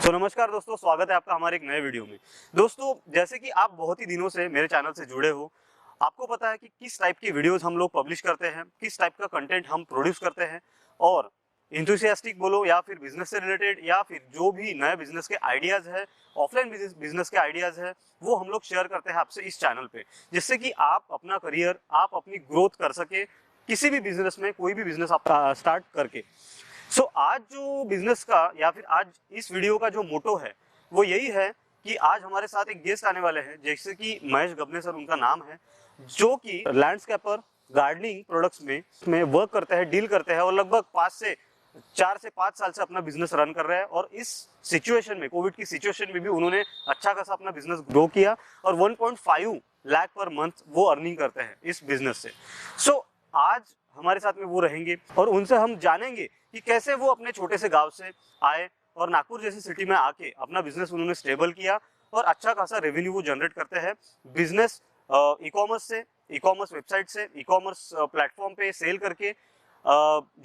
नमस्कार दोस्तों, स्वागत है आपका हमारे एक नए वीडियो में। दोस्तों, जैसे कि आप बहुत ही दिनों से मेरे चैनल से जुड़े हो, आपको पता है कि किस टाइप की वीडियोस हम लोग पब्लिश करते हैं, किस टाइप का कंटेंट हम प्रोड्यूस करते हैं। और इंथुसियास्टिक बोलो या फिर बिजनेस से रिलेटेड या फिर जो भी नए बिजनेस के आइडियाज है, ऑफलाइन बिजनेस के आइडियाज है, वो हम लोग शेयर करते हैं आपसे इस चैनल पे, जिससे कि आप अपना करियर, आप अपनी ग्रोथ कर सके किसी भी बिजनेस में, कोई भी बिजनेस आप स्टार्ट करके। आज जो बिजनेस का या फिर आज इस वीडियो का जो मोटो है वो यही है कि आज हमारे साथ एक गेस्ट आने वाले हैं, जैसे कि महेश गबने सर उनका नाम है, जो कि लैंडस्केपर गार्डनिंग प्रोडक्ट्स में वर्क करते हैं, डील करते हैं और लगभग 4 से 5 साल से अपना बिजनेस रन कर रहे हैं। और इस सिचुएशन में, कोविड की सिचुएशन में भी उन्होंने अच्छा खासा अपना बिजनेस ग्रो किया और 1.5 लाख पर मंथ वो अर्निंग करते हैं इस बिजनेस से। आज हमारे साथ में वो रहेंगे और उनसे हम जानेंगे कि कैसे वो अपने छोटे से गांव से आए और नागपुर जैसी सिटी में आके अपना बिजनेस उन्होंने स्टेबल किया और अच्छा खासा रेवेन्यू वो जनरेट करते हैं बिजनेस ई कॉमर्स वेबसाइट से, ई कॉमर्स प्लेटफॉर्म पे सेल करके।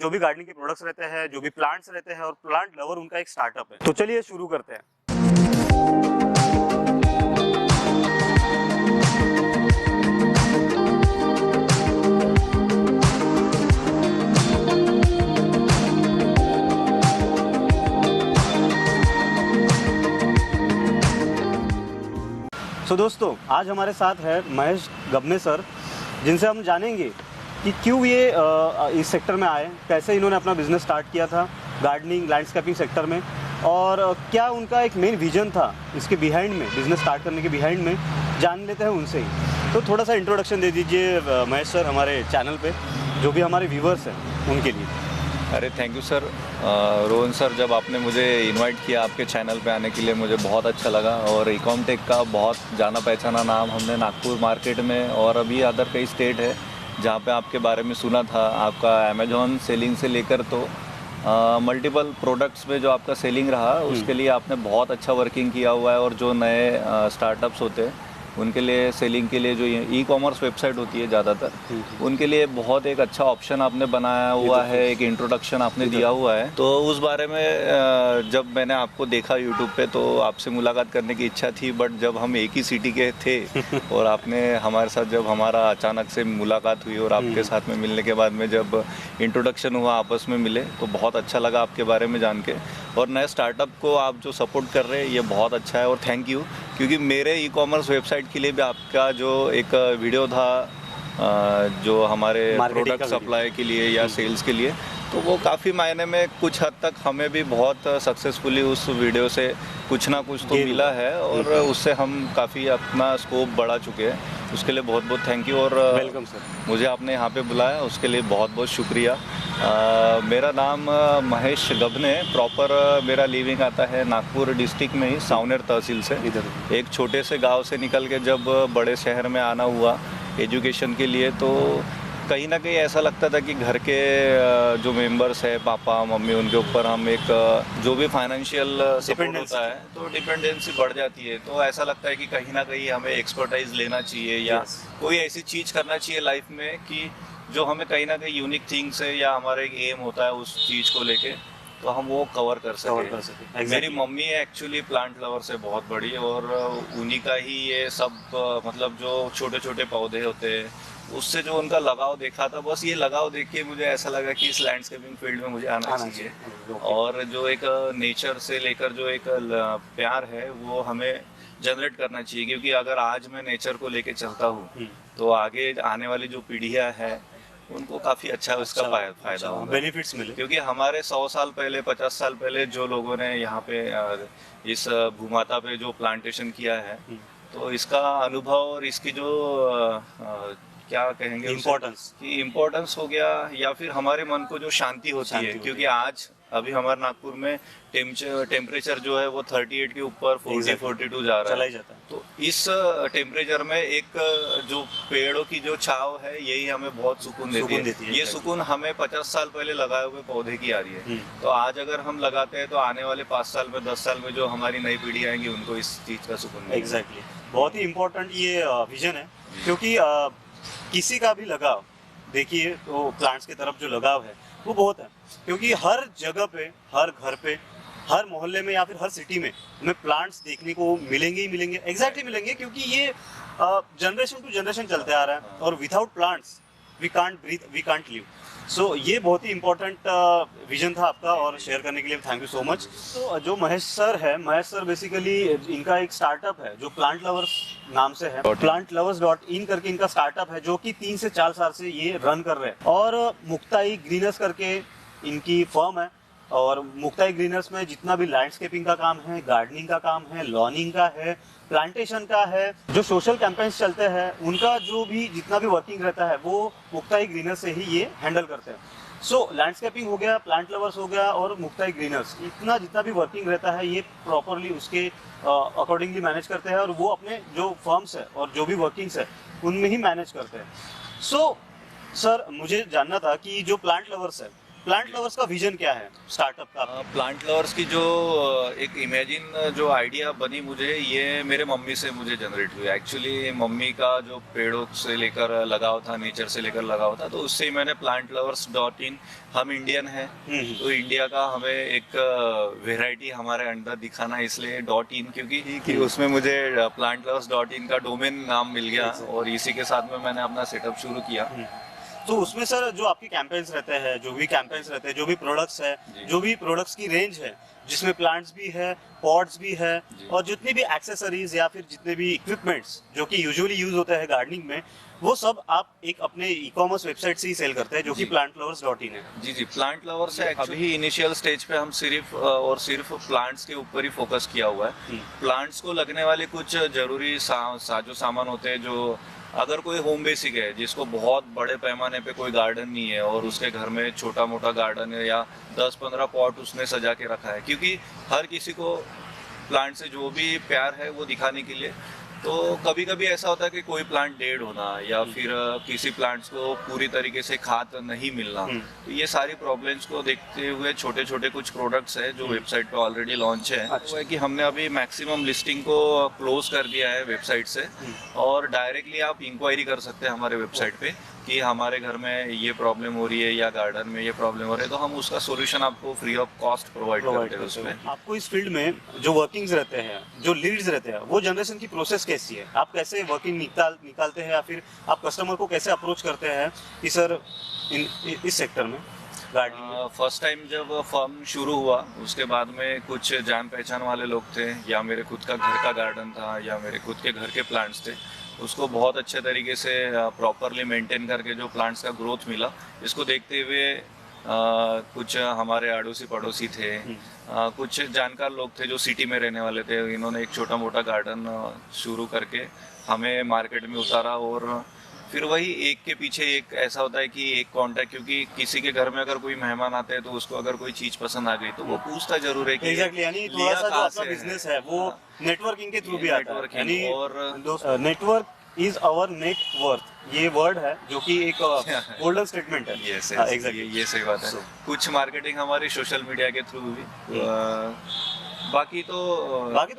जो भी गार्डनिंग के प्रोडक्ट्स रहते हैं, जो भी प्लांट्स रहते हैं, और प्लांट लवर उनका एक स्टार्टअप है। तो चलिए शुरू करते हैं। दोस्तों, आज हमारे साथ है महेश गबने सर, जिनसे हम जानेंगे कि क्यों ये इस सेक्टर में आए, कैसे इन्होंने अपना बिजनेस स्टार्ट किया था गार्डनिंग लैंडस्केपिंग सेक्टर में, और क्या उनका एक मेन विजन था इसके बिहाइंड में, बिजनेस स्टार्ट करने के बिहाइंड में। जान लेते हैं उनसे ही। तो थोड़ा सा इंट्रोडक्शन दे दीजिए महेश सर हमारे चैनल पे, जो भी हमारे व्यूवर्स हैं उनके लिए। अरे thank you sir. Rohan sir, जब आपने मुझे इनवाइट किया आपके चैनल पे आने के लिए, मुझे बहुत अच्छा लगा। और इकॉमटेक का बहुत जाना पहचाना नाम हमने नागपुर मार्केट में और अभी अदर कई स्टेट है जहाँ पे आपके बारे में सुना था। आपका अमेजॉन सेलिंग से लेकर तो मल्टीपल प्रोडक्ट्स में जो आपका सेलिंग रहा, उसके लिए आपने बहुत अच्छा वर्किंग किया हुआ है। और जो नए स्टार्टअप्स होते हैं उनके लिए सेलिंग के लिए जो ई कॉमर्स वेबसाइट होती है ज़्यादातर, उनके लिए बहुत एक अच्छा ऑप्शन आपने बनाया हुआ है, एक इंट्रोडक्शन आपने दिया हुआ है। तो उस बारे में जब मैंने आपको देखा यूट्यूब पे तो आपसे मुलाकात करने की इच्छा थी, बट जब हम एक ही सिटी के थे और आपने हमारे साथ जब हमारा अचानक से मुलाकात हुई और आपके साथ में मिलने के बाद में जब इंट्रोडक्शन हुआ, आपस में मिले, तो बहुत अच्छा लगा आपके बारे में जान के। और नए स्टार्टअप को आप जो सपोर्ट कर रहे हैं ये बहुत अच्छा है और थैंक यू, क्योंकि मेरे ई कॉमर्स वेबसाइट के लिए भी आपका जो एक वीडियो था जो हमारे प्रोडक्ट सप्लाई के लिए या सेल्स के लिए, तो वो काफ़ी मायने में कुछ हद तक हमें भी बहुत सक्सेसफुली उस वीडियो से कुछ ना कुछ तो मिला है और उससे हम काफ़ी अपना स्कोप बढ़ा चुके हैं। उसके लिए बहुत बहुत थैंक यू और वेलकम सर। मुझे आपने यहाँ पे बुलाया उसके लिए बहुत बहुत शुक्रिया। मेरा नाम महेश गबने, प्रॉपर मेरा लिविंग आता है नागपुर डिस्ट्रिक्ट में ही, सावनेर तहसील से। एक छोटे से गांव से निकल के जब बड़े शहर में आना हुआ एजुकेशन के लिए, तो कहीं ना कहीं ऐसा लगता था कि घर के जो मेंबर्स है, पापा मम्मी, उनके ऊपर हम एक जो भी फाइनेंशियल सपोर्ट होता है तो डिपेंडेंसी बढ़ जाती है। तो ऐसा लगता है कि कहीं ना कहीं हमें एक्सपर्टाइज लेना चाहिए या कोई ऐसी चीज़ करना चाहिए लाइफ में कि जो हमें कहीं ना कहीं यूनिक थिंग्स है या हमारा एक एम होता है उस चीज़ को लेके, तो हम वो कवर कर सके। मेरी मम्मी एक्चुअली प्लांट लवर से बहुत बड़ी और उन्हीं का ही ये सब मतलब जो छोटे छोटे पौधे होते हैं उससे जो उनका लगाव देखा था, बस ये लगाव देख के मुझे ऐसा लगा कि इस लैंडस्केपिंग फील्ड में मुझे आना चाहिए। और जो एक नेचर से लेकर जो एक प्यार है वो हमें जनरेट करना चाहिए, क्योंकि अगर आज मैं नेचर को लेके चलता हूँ तो आगे आने वाली जो पीढ़ियाँ हैं उनको काफ़ी अच्छा उसका फायदा होगा, बेनिफिट्स मिले। क्योंकि हमारे 100 साल पहले, 50 साल पहले जो लोगों ने यहाँ पे इस भूमाता पे जो प्लांटेशन किया है, तो इसका अनुभव और इसकी जो क्या कहेंगे इम्पोर्टेंस हो गया, या फिर हमारे मन को जो शांति होती है, क्योंकि आज अभी हमारे नागपुर में टेम्परेचर जो है वो 38 के ऊपर 42 जा रहा है। तो इस टेम्परेचर में एक जो पेड़ों की जो छाव है यही हमें बहुत सुकून देती है। ये सुकून हमें 50 साल पहले लगाए हुए पौधे की आ रही है। तो आज अगर हम लगाते हैं तो आने वाले 5 साल में, 10 साल में जो हमारी नई पीढ़ी आएंगी उनको इस चीज का सुकून मिलेगा। एग्जैक्टली, बहुत ही इम्पोर्टेंट ये विजन है, क्योंकि किसी का भी लगाव देखिए तो प्लांट्स की तरफ जो लगाव है वो बहुत है, क्योंकि हर जगह पे, हर घर पे हर मोहल्ले में या फिर हर सिटी में हमें प्लांट्स देखने को मिलेंगे ही मिलेंगे, एग्जैक्टली मिलेंगे, क्योंकि ये जनरेशन टू जनरेशन चलते आ रहा है और without plants we can't breathe, we can't live. So ये बहुत ही इंपॉर्टेंट विजन था आपका और शेयर करने के लिए थैंक यू सो मच। तो जो महेश सर है, महेश सर बेसिकली इनका एक स्टार्टअप है जो प्लांट लवर्स नाम से है, plantlovers.in करके इनका स्टार्टअप है जो कि 3 से 4 साल से ये रन कर रहे हैं। और मुक्ताई ग्रीनर्स करके इनकी फर्म है और मुक्ताई ग्रीनर्स में जितना भी लैंडस्केपिंग का काम है, गार्डनिंग का काम है, लॉनिंग का है, प्लांटेशन का है, जो सोशल कैंपेन्स चलते हैं उनका जो भी जितना भी वर्किंग रहता है वो मुक्ताई ग्रीनर्स से ही ये हैंडल करते हैं। सो लैंडस्केपिंग हो गया, प्लांट लवर्स हो गया और मुक्ताई ग्रीनर्स, इतना जितना भी वर्किंग रहता है ये प्रॉपरली उसके अकॉर्डिंगली मैनेज करते हैं और वो अपने जो फर्म्स है और जो भी वर्किंग्स है उनमें ही मैनेज करते हैं। सो सर मुझे जानना था कि जो प्लांट लवर्स है, प्लांट लवर्स का विजन क्या है स्टार्टअप का? प्लांट लवर्स की जो एक इमेजिन जो आइडिया बनी मुझे, ये मेरे मम्मी से मुझे जनरेट हुई। एक्चुअली मम्मी का जो पेड़ों से लेकर लगाव था, नेचर से लेकर लगाव था, तो उससे ही मैंने plantlovers.in, हम इंडियन हैं तो इंडिया का हमें एक वेराइटी हमारे अंडर दिखाना, इसलिए .in, क्योंकि उसमें मुझे plantlovers.in का डोमेन नाम मिल गया और इसी के साथ में मैंने अपना सेटअप शुरू किया। तो उसमें सर जो आपके कैंपेन्स रहते हैं, जो भी प्रोडक्ट्स है, जो भी प्रोडक्ट्स की रेंज है जिसमें प्लांट्स भी है, पॉट्स भी है और जितनी भी एक्सेसरीज या फिर जितने भी इक्विपमेंट्स जो कि यूजुअली यूज होते हैं गार्डनिंग में, वो सब आप एक अपने ई-कॉमर्स वेबसाइट से ही सेल करते हैं जो कि plantlovers.in है। जी, प्लांट लवर से अभी इनिशियल स्टेज पे हम सिर्फ और सिर्फ प्लांट्स के ऊपर ही फोकस किया हुआ है। प्लांट्स को लगने वाले कुछ जरूरी साजो सामान होते हैं, जो अगर कोई होम बेसिक है जिसको बहुत बड़े पैमाने पे कोई गार्डन नहीं है और उसके घर में छोटा मोटा गार्डन है या 10-15 पॉट उसने सजा के रखा है, क्योंकि हर किसी को प्लांट से जो भी प्यार है वो दिखाने के लिए, तो कभी कभी ऐसा होता है कि कोई प्लांट डेड होना या फिर किसी प्लांट्स को पूरी तरीके से खाद नहीं मिलना, तो ये सारी प्रॉब्लम्स को देखते हुए छोटे छोटे कुछ प्रोडक्ट्स है जो वेबसाइट पे ऑलरेडी लॉन्च है। वो है कि हमने अभी मैक्सिमम लिस्टिंग को क्लोज कर दिया है वेबसाइट से और डायरेक्टली आप इंक्वायरी कर सकते हैं हमारे वेबसाइट पे कि हमारे घर में ये प्रॉब्लम हो रही है या गार्डन में ये प्रॉब्लम हो रही है, तो हम उसका सॉल्यूशन आपको फ्री ऑफ कॉस्ट प्रोवाइड करते हैं उसमें। आपको इस फील्ड में जो वर्किंग्स रहते हैं, जो लीड्स रहते हैं, वो जनरेशन की प्रोसेस कैसी है? आप कैसे वर्किंग निकालते हैं या फिर आप कस्टमर को कैसे अप्रोच करते हैं कि सर इस सेक्टर में गार्डनिंग? फर्स्ट टाइम जब फर्म शुरू हुआ उसके बाद में कुछ जान पहचान वाले लोग थे या मेरे खुद का घर का गार्डन था या मेरे खुद के घर के प्लांट्स थे, उसको बहुत अच्छे तरीके से प्रॉपरली मेंटेन करके जो प्लांट्स का ग्रोथ मिला, इसको देखते हुए कुछ हमारे अड़ोसी पड़ोसी थे, कुछ जानकार लोग थे जो सिटी में रहने वाले थे, इन्होंने एक छोटा मोटा गार्डन शुरू करके हमें मार्केट में उतारा और फिर वही एक के पीछे एक ऐसा होता है कि एक कांटेक्ट, क्योंकि किसी के घर में अगर कोई मेहमान आते हैं तो उसको अगर कोई चीज पसंद आ गई तो वो पूछता जरूर है कि एग्जैक्टली, यानी थोड़ा सा जो आपका बिजनेस है वो नेटवर्किंग के थ्रू भी आता है, यानी और network is our net worth, ये वर्ड है जो कि एक गोल्डन स्टेटमेंट है। एग्जैक्टली, ये सही बात है। कुछ मार्केटिंग हमारी सोशल मीडिया के थ्रू भी, बाकी तो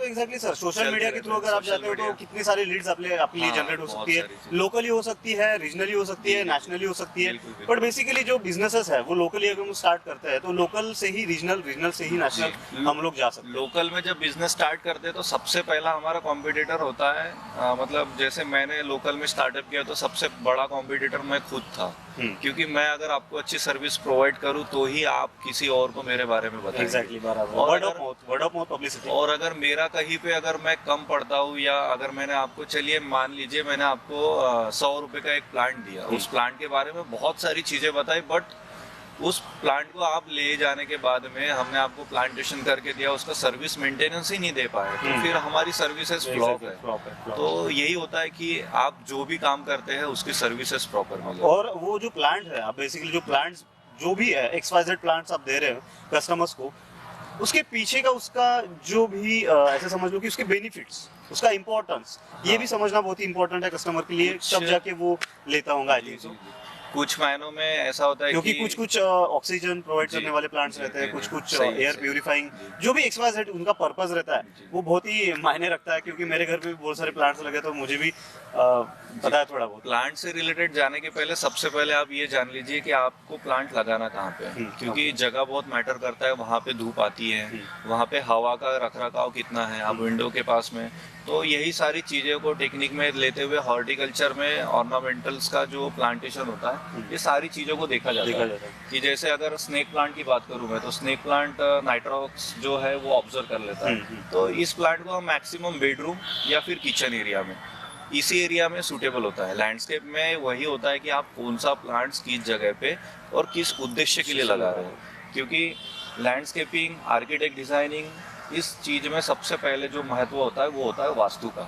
एग्जैक्टली सर, सोशल मीडिया के थ्रू अगर आप जाते हो तो कितनी सारी लीड्स आपके लिए जनरेट हो सकती है, लोकली हो सकती है, रीजनली हो सकती है, नेशनली हो सकती है, बट बेसिकली जो बिजनेसेस है वो लोकली अगर हम स्टार्ट करते हैं तो लोकल से ही रीजनल, रीजनल से ही नेशनल हम लोग जा सकते हैं। लोकल में जब बिजनेस स्टार्ट करते हैं तो सबसे पहला हमारा कॉम्पिटिटर होता है, मतलब जैसे मैंने लोकल में स्टार्टअप किया तो सबसे बड़ा कॉम्पिटिटर मैं खुद था, क्योंकि मैं अगर आपको अच्छी सर्विस प्रोवाइड करूँ तो ही आप किसी और को मेरे बारे में बताएंगे। Exactly, word of mouth publicity. और अगर मेरा कहीं पे अगर मैं कम पड़ता हूँ या अगर मैंने आपको, चलिए मान लीजिए मैंने आपको 100 रुपए का एक प्लांट दिया, उस प्लांट के बारे में बहुत सारी चीजें बताई, बट उस प्लांट को आप ले जाने के बाद में हमने आपको प्लांटेशन करके दिया, उसका सर्विस मेंटेनेंस ही नहीं दे पाए, तो फिर हमारी सर्विसेज फ्लॉप है। तो यही होता है कि आप जो भी काम करते हैं उसकी सर्विसेज प्रॉपर मिले। और वो जो प्लांट है, आप बेसिकली जो प्लांट्स जो भी है XYZ प्लांट्स आप दे रहे हो कस्टमर्स को, उसके पीछे का उसका जो भी ऐसे समझ लो कि उसके बेनिफिट्स, उसका इम्पोर्टेंस, ये भी समझना बहुत ही इम्पोर्टेंट है कस्टमर के लिए, तब जाके वो लेता होगा आई थिंक सो। कुछ मायनों में ऐसा होता है क्योंकि कि कुछ कुछ ऑक्सीजन प्रोवाइड जी, करने वाले प्लांट्स जी, रहते हैं, जी, कुछ कुछ सही, एयर सही। प्यूरिफाइंग, जो भी XYZ उनका पर्पस रहता है वो बहुत ही मायने रखता है। क्योंकि मेरे घर पे भी बहुत सारे प्लांट्स लगे, तो मुझे भी पता है थोड़ा बहुत। प्लांट से रिलेटेड जाने के पहले सबसे पहले आप ये जान लीजिए कि आपको प्लांट लगाना कहाँ पे है, क्योंकि जगह बहुत मैटर करता है। वहाँ पे धूप आती है, वहाँ पे हवा का रखरखाव कितना है, आप विंडो के पास में, तो यही सारी चीज़ों को टेक्निक में लेते हुए हॉर्टिकल्चर में ऑर्नामेंटल्स का जो प्लांटेशन होता है, ये सारी चीज़ों को देखा जाता है। कि जैसे अगर स्नेक प्लांट की बात करूँ मैं, तो स्नेक प्लांट नाइट्रोक्स जो है वो ऑब्जर्व कर लेता है। तो इस प्लांट को हम मैक्सिमम बेडरूम या फिर किचन एरिया में, इसी एरिया में सूटेबल होता है। लैंडस्केप में वही होता है कि आप कौन सा प्लांट्स किस जगह पे और किस उद्देश्य के लिए लगा रहे हो, क्योंकि लैंडस्केपिंग, आर्किटेक्ट डिजाइनिंग, इस चीज में सबसे पहले जो महत्व होता है वो होता है वास्तु का।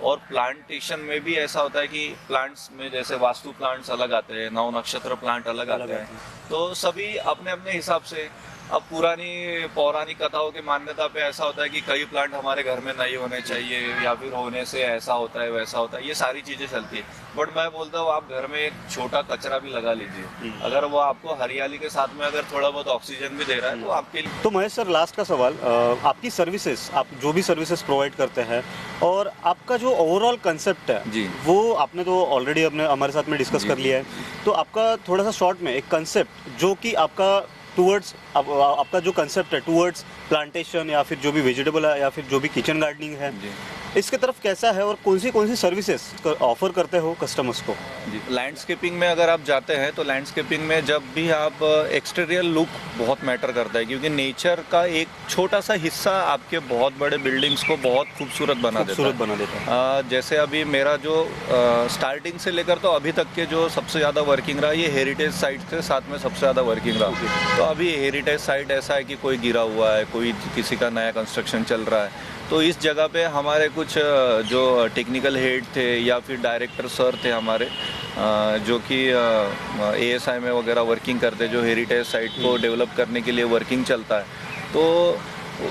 और प्लांटेशन में भी ऐसा होता है कि प्लांट्स में जैसे वास्तु प्लांट्स अलग आते हैं, नौ नक्षत्र प्लांट अलग आते हैं, तो सभी अपने अपने हिसाब से। अब पुरानी पौराणिक कथाओं की मान्यता पे ऐसा होता है कि कई प्लांट हमारे घर में नहीं होने चाहिए, या फिर होने से ऐसा होता है वैसा होता है, ये सारी चीजें चलती है। बट मैं बोलता हूँ आप घर में एक छोटा कचरा भी लगा लीजिए, अगर वो आपको हरियाली के साथ में अगर थोड़ा बहुत ऑक्सीजन भी दे रहा है तो आपके लिए। तो महेश सर, लास्ट का सवाल, आपकी सर्विसेज, आप जो भी सर्विसेज प्रोवाइड करते हैं और आपका जो ओवरऑल कंसेप्ट है जी। वो आपने तो ऑलरेडी अपने हमारे साथ में डिस्कस कर लिया है, तो आपका थोड़ा सा शॉर्ट में एक कंसेप्ट जो कि आपका टूवर्ड्स आपका जो कंसेप्ट है टूवर्ड्स प्लांटेशन या फिर जो भी वेजिटेबल है या फिर जो भी किचन गार्डनिंग है, इसके तरफ कैसा है और कौन सी सर्विसेज ऑफर करते हो कस्टमर्स को? जी, लैंडस्केपिंग में अगर आप जाते हैं तो लैंडस्केपिंग में जब भी आप एक्सटीरियर लुक बहुत मैटर करता है, क्योंकि नेचर का एक छोटा सा हिस्सा आपके बहुत बड़े बिल्डिंग्स को बहुत खूबसूरत बना देता है। जैसे अभी मेरा जो स्टार्टिंग से लेकर तो अभी तक के जो सबसे ज़्यादा वर्किंग रहा, ये हेरिटेज साइट के साथ में सबसे ज़्यादा वर्किंग रहा। तो अभी हेरिटेज साइट ऐसा है कि कोई गिरा हुआ है, कोई किसी का नया कंस्ट्रक्शन चल रहा है, तो इस जगह पे हमारे कुछ जो टेक्निकल हेड थे या फिर डायरेक्टर सर थे हमारे, जो कि ASI में वगैरह वर्किंग करते, जो हेरिटेज साइट को डेवलप करने के लिए वर्किंग चलता है, तो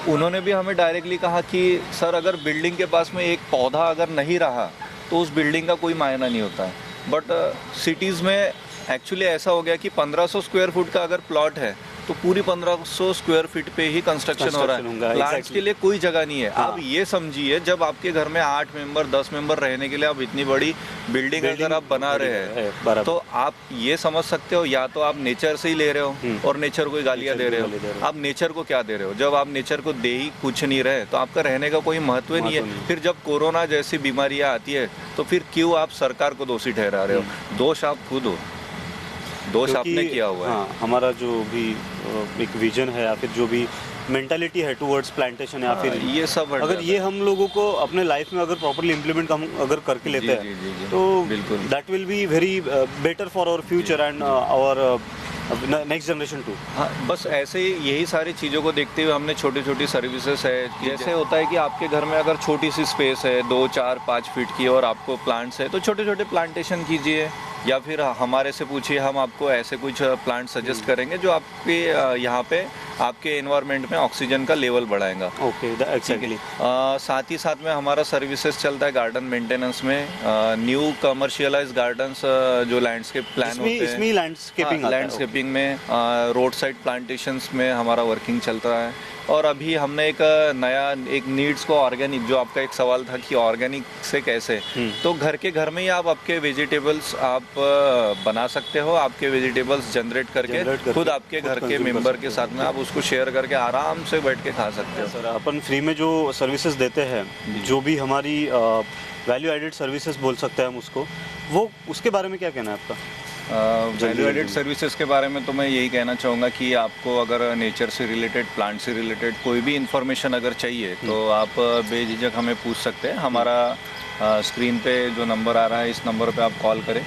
उन्होंने भी हमें डायरेक्टली कहा कि सर अगर बिल्डिंग के पास में एक पौधा अगर नहीं रहा तो उस बिल्डिंग का कोई मायना नहीं होता है। बट सिटीज़ में एक्चुअली ऐसा हो गया कि 1500 स्क्वायर फुट का अगर प्लॉट है तो पूरी 1500 स्क्वायर फीट पे ही कंस्ट्रक्शन हो रहा है, प्लांट्स के लिए कोई जगह नहीं है। आप ये समझिए, जब आपके घर में 8 मेंबर 10 मेंबर रहने के लिए आप इतनी बड़ी बिल्डिंग अगर आप बना रहे हैं, तो आप ये समझ सकते हो या तो आप नेचर से ही ले रहे हो और नेचर को गालियां दे रहे हो। आप नेचर को क्या दे रहे हो? जब आप नेचर को दे ही कुछ नहीं रहे तो आपका रहने का कोई महत्व नहीं है। फिर जब कोरोना जैसी बीमारियां आती है तो फिर क्यों आप सरकार को दोषी ठहरा रहे हो? दोष आप खुद हो, दोष आपने किया हुआ है। हाँ, हमारा जो भी एक विजन है या फिर जो भी मेंटालिटी है टुवर्ड्स प्लांटेशन या फिर ये सब अगर ये हम लोगों को अपने लाइफ में अगर प्रॉपर्ली इम्प्लीमेंट हम अगर करके लेते हैं तो बिल्कुल that will be very better for our future and our next generation too. हाँ, बस ऐसे ही यही सारी चीज़ों को देखते हुए हमने छोटी छोटी सर्विसेज है। जैसे होता है कि आपके घर में अगर छोटी सी स्पेस है 2, 4, 5 फीट की और आपको प्लांट्स है, तो छोटे छोटे प्लांटेशन कीजिए या फिर हमारे से पूछिए, हम आपको ऐसे कुछ प्लांट सजेस्ट करेंगे जो आपके यहाँ पे आपके एनवायरनमेंट में ऑक्सीजन का लेवल बढ़ाएगा। Okay, exactly. साथ ही साथ में हमारा सर्विसेज चलता है गार्डन मेंटेनेंस में, न्यू कमर्शियलाइज गार्डन्स जो लैंडस्केप प्लान होते हैं, इसमें लैंडस्केपिंग में, रोड साइड प्लांटेशंस में हमारा वर्किंग चल रहा है। और अभी हमने एक नया एक नीड्स को ऑर्गेनिक, जो आपका एक सवाल था कि ऑर्गेनिक से कैसे, तो घर के घर में ही आप आपके वेजिटेबल्स आप बना सकते हो। आपके वेजिटेबल्स जनरेट करके खुद आपके घर के मेंबर के साथ में आप उसको शेयर करके आराम से बैठ के खा सकते हो। सर, अपन फ्री में जो सर्विसेज देते हैं, जो भी हमारी वैल्यू एडेड सर्विसेज बोल सकते हैं हम उसको, वो उसके बारे में क्या कहना है आपका? वैल्यू एडेड सर्विसेज के बारे में तो मैं यही कहना चाहूँगा कि आपको अगर नेचर से रिलेटेड, प्लांट से रिलेटेड कोई भी इंफॉर्मेशन अगर चाहिए तो आप बेझिझक हमें पूछ सकते हैं। हमारा स्क्रीन पे जो नंबर आ रहा है, इस नंबर पे आप कॉल करें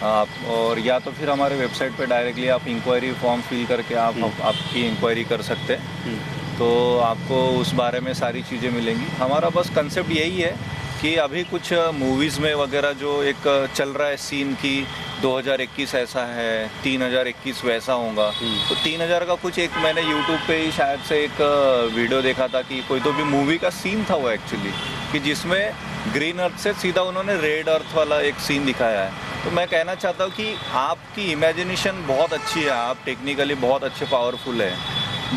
आप, और या तो फिर हमारे वेबसाइट पे डायरेक्टली आप इंक्वायरी फॉर्म फिल करके आप आपकी इंक्वायरी कर सकते हैं, तो आपको उस बारे में सारी चीज़ें मिलेंगी। हमारा बस कंसेप्ट यही है कि अभी कुछ मूवीज़ में वगैरह जो एक चल रहा है सीन की 2021 ऐसा है, 3021 वैसा होगा, तो 3000 का कुछ एक मैंने यूट्यूब पे ही शायद से एक वीडियो देखा था कि कोई तो भी मूवी का सीन था वो एक्चुअली, कि जिसमें ग्रीन अर्थ से सीधा उन्होंने रेड अर्थ वाला एक सीन दिखाया है। तो मैं कहना चाहता हूँ कि आपकी इमेजिनेशन बहुत अच्छी है, आप टेक्निकली बहुत अच्छे पावरफुल है,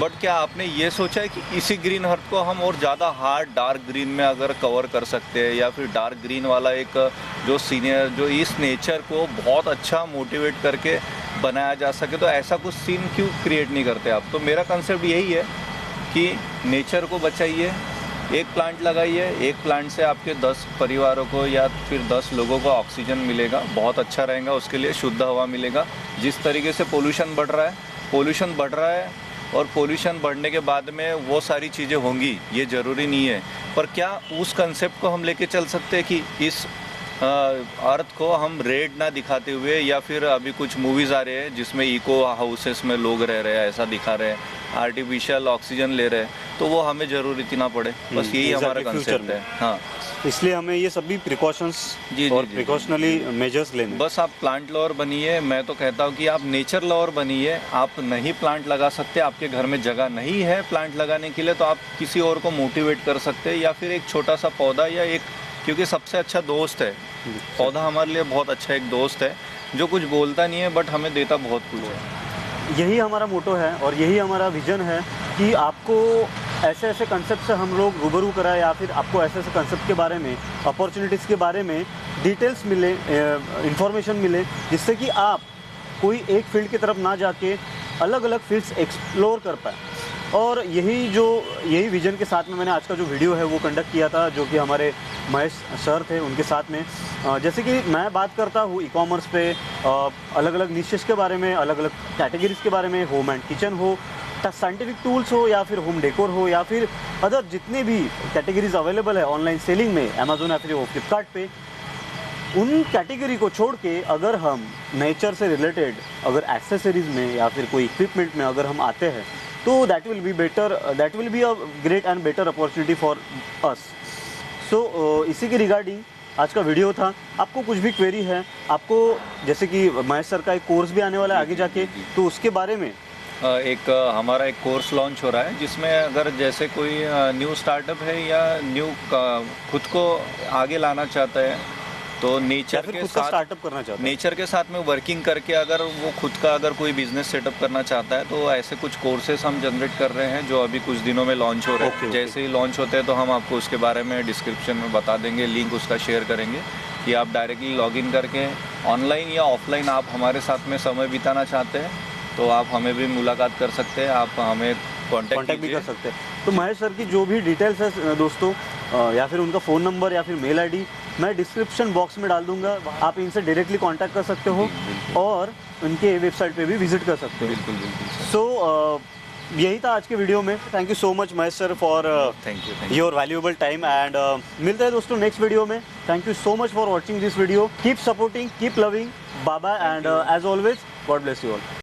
बट क्या आपने ये सोचा है कि इसी ग्रीन अर्थ को हम और ज़्यादा हार्ड डार्क ग्रीन में अगर कवर कर सकते हैं, या फिर डार्क ग्रीन वाला एक जो सीनियर जो इस नेचर को बहुत अच्छा मोटिवेट करके बनाया जा सके, तो ऐसा कुछ सीन क्यों क्रिएट नहीं करते आप? तो मेरा कंसेप्ट यही है कि नेचर को बचाइए, एक प्लांट लगाइए, एक प्लांट से आपके 10 परिवारों को या फिर 10 लोगों को ऑक्सीजन मिलेगा, बहुत अच्छा रहेगा, उसके लिए शुद्ध हवा मिलेगा। जिस तरीके से पोल्यूशन बढ़ रहा है और पोल्यूशन बढ़ने के बाद में वो सारी चीज़ें होंगी, ये ज़रूरी नहीं है, पर क्या उस कंसेप्ट को हम लेके चल सकते हैं कि इस अर्थ को हम रेड ना दिखाते हुए, या फिर अभी कुछ मूवीज़ आ रहे हैं जिसमें इको हाउसेस में लोग रह रहे हैं, ऐसा दिखा रहे हैं, आर्टिफिशियल ऑक्सीजन ले रहे हैं, तो वो हमें ज़रूरत ही ना पड़े, बस यही हमारा कंसेप्ट है। हाँ, इसलिए हमें ये सभी प्रिकॉशंस और प्रिकॉशनली मेजर्स लेने। बस आप प्लांट लवर बनिए, मैं तो कहता हूँ कि आप नेचर लवर बनिए। आप नहीं प्लांट लगा सकते, आपके घर में जगह नहीं है प्लांट लगाने के लिए, तो आप किसी और को मोटिवेट कर सकते हैं, या फिर एक छोटा सा पौधा या एक, क्योंकि सबसे अच्छा दोस्त है पौधा, हमारे लिए बहुत अच्छा एक दोस्त है जो कुछ बोलता नहीं है बट हमें देता बहुत कुछ है। यही हमारा मोटो है और यही हमारा विजन है कि आपको ऐसे ऐसे कंसेप्ट से हम लोग रूबरू कराएं, या फिर आपको ऐसे ऐसे कंसेप्ट के बारे में, अपॉर्चुनिटीज़ के बारे में डिटेल्स मिले, इंफॉर्मेशन मिले, जिससे कि आप कोई एक फील्ड की तरफ ना जाके अलग अलग फील्ड्स एक्सप्लोर कर पाए। और यही विजन के साथ में मैंने आज का जो वीडियो है वो कंडक्ट किया था, जो कि हमारे महेश सर थे उनके साथ में। जैसे कि मैं बात करता हूँ ई कॉमर्स पे अलग अलग निशेस के बारे में, अलग अलग कैटेगरीज के बारे में, होम एंड किचन हो, साइंटिफिक टूल्स हो, या फिर होम डेकोर हो, या फिर अदर जितने भी कैटेगरीज अवेलेबल है ऑनलाइन सेलिंग में, अमेजोन या फिर फ्लिपकार्ट पे, उन कैटेगरी को छोड़ के अगर हम नेचर से रिलेटेड अगर एक्सेसरीज़ में या फिर कोई इक्विपमेंट में अगर हम आते हैं, तो that will be a great and better opportunity for us. So इसी के रिगार्डिंग आज का वीडियो था। आपको कुछ भी क्वेरी है, आपको जैसे कि महेश सर का एक कोर्स भी आने वाला है आगे जाके, तो उसके बारे में हमारा एक कोर्स लॉन्च हो रहा है, जिसमें अगर जैसे कोई न्यू स्टार्टअप है या न्यू खुद को आगे लाना चाहता है, तो नेचर के साथ स्टार्टअप करना चाहता है, नेचर के साथ में वर्किंग करके अगर वो खुद का अगर कोई बिजनेस सेटअप करना चाहता है, तो ऐसे कुछ कोर्सेस हम जनरेट कर रहे हैं जो अभी कुछ दिनों में लॉन्च हो रहे हैं। जैसे ही लॉन्च होते हैं तो हम आपको उसके बारे में डिस्क्रिप्शन में बता देंगे, लिंक उसका शेयर करेंगे कि आप डायरेक्टली लॉगिन करके ऑनलाइन या ऑफलाइन आप हमारे साथ में समय बिताना चाहते हैं तो आप हमें भी मुलाकात कर सकते हैं, आप हमें कॉन्टैक्ट भी कर सकते हैं। तो महेश सर की जो भी डिटेल्स है दोस्तों, या फिर उनका फ़ोन नंबर या फिर मेल आईडी मैं डिस्क्रिप्शन बॉक्स में डाल दूंगा, आप इनसे डायरेक्टली कांटेक्ट कर सकते हो और उनके वेबसाइट पे भी विजिट कर सकते हो। बिल्कुल। सो यही था आज के वीडियो में। Thank you so much Mahesh sir for your valuable time, and मिलते हैं दोस्तों नेक्स्ट वीडियो में। Thank you so much for watching this video. Keep supporting, keep loving, bye bye, and as always God bless you all.